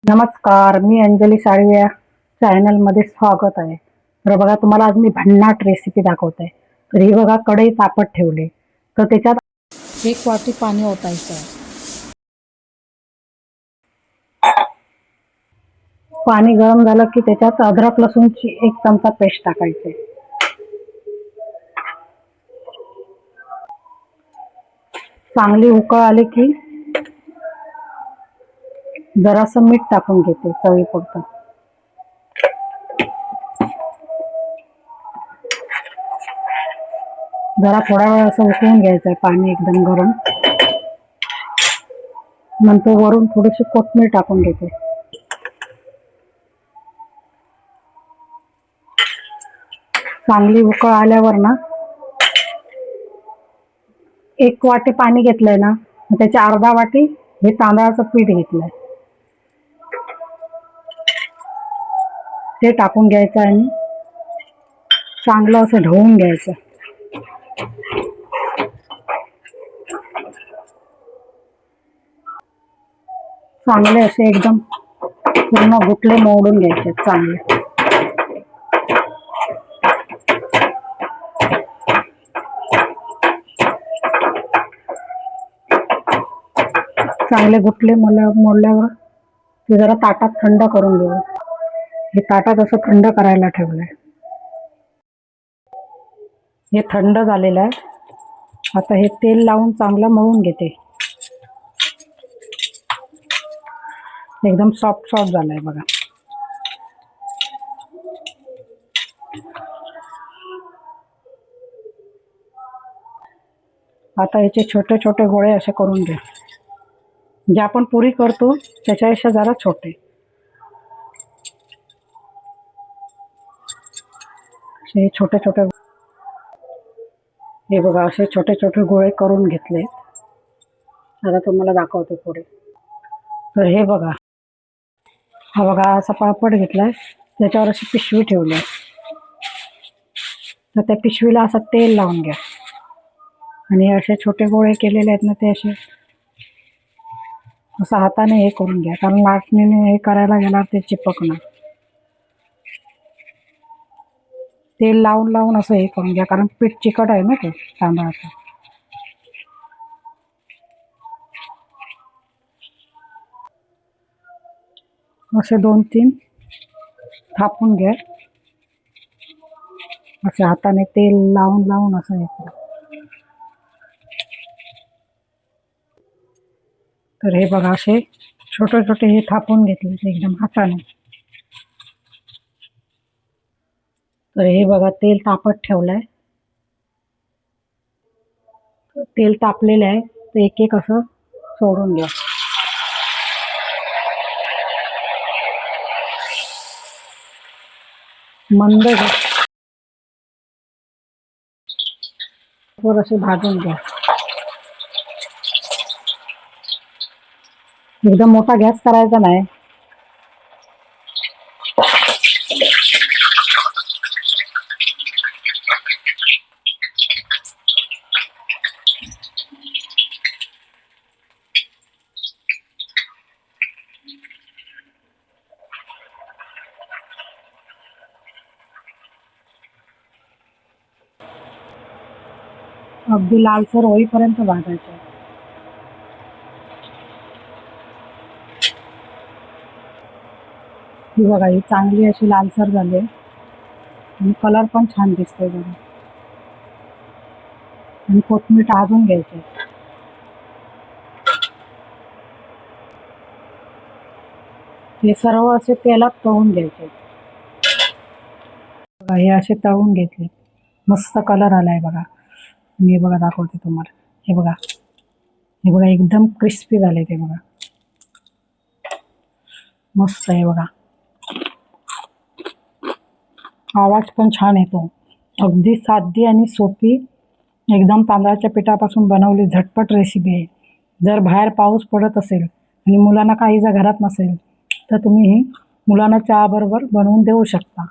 नमस्कार, मी अंजली साळवे या चॅनलमध्ये स्वागत आहे. तर बघा, तुम्हाला आज मी भन्नाट रेसिपी दाखवते. तर ही बघा, कढई तापत ठेवली, तर त्याच्यात 1 वाटी पाणी ओतायचं. पाणी गरम झालं की त्याच्यात अद्रक लसूणची 1 चमचा पेस्ट टाकायची. चांगली उकळ आली की जरासं मीठ टाकून घेते चवीपुरतं. जरा थोडा वेळ असं उकळून घ्यायचं आहे पाणी एकदम गरम. नंतर वरून थोडीशी कोथिंबीर टाकून घेते. चांगली उकळ आल्यावर ना 1 वाटी पाणी घेतलंय ना, त्याची अर्धा वाटी हे तांदळाचं पीठ घेतलंय, ते टाकून घ्यायचं आणि चांगलं असं ढवळून घ्यायचं. चांगले असे एकदम पूर्ण गुठले मोडून घ्यायचे चांगले. चांगले गुठले मोडल्यावर ते जरा ताटात थंड करून घेऊ. हे ताटात असं थंड करायला ठेवलंय. हे थंड झालेलं आहे. आता हे तेल लावून चांगलं मळून घेते. एकदम सॉफ्ट झालंय बघा. आता याचे छोटे छोटे गोळे असे करून घ्या. जे आपण पुरी करतो त्याच्यापेक्षा जरा छोटे. हे छोटे छोटे, हे बघा, असे छोटे छोटे गोळे करून घेतले. आता तुम्हाला दाखवते पुढे. तर हे बघा, हा बघा असा पापड घेतलाय, त्याच्यावर अशी पिशवी ठेवली. तर त्या पिशवीला असं तेल लावून घ्या आणि असे छोटे गोळे केलेले आहेत ना, ते असे असं हाताने हे करून घ्या, कारण लाटणीने हे करायला गेल्यावर ते चिपकणार. तेल लावून लावून असं हे करून घ्या, कारण पीठ चिकट आहे ना ते तांदळाचं. असे 2-3 थापून घ्या. असे हाताने तेल लावून लावून असं हे करा. तर हे बघा, असे छोटे छोटे हे थापून घेतले एकदम हाताने. तर हे बघा, तेल तापत ठेवलंय. तेल तापलेलं आहे, तर एक एक असं सोडून घ्या. मंद गॅसवर असे भाजून घ्या. एकदम मोठा गॅस करायचा नाही. अगदी लालसर होईपर्यंत भाजायचं. ही बघा, ही चांगली अशी लालसर झाली आणि कलर पण छान दिसतोय बघा. आणि कोथिंबीर भाजून घ्यायची. हे सर्व असे तेलात तळून घ्यायचे. बघा, हे असे तळून घेतले, मस्त कलर आलाय बघा. मी बघा दाखवते तुम्हाला. हे बघा, हे बघा, एकदम क्रिस्पी झाले ते बघा, मस्त आहे बघा. आवाज पण छान येतो. अगदी साधी आणि सोपी एकदम तांदळाच्या पिठापासून बनवली झटपट रेसिपी आहे. जर बाहेर पाऊस पडत असेल आणि मुलांना काही जर घरात नसेल, तर तुम्ही ही मुलांना चहाबरोबर बनवून देऊ शकता.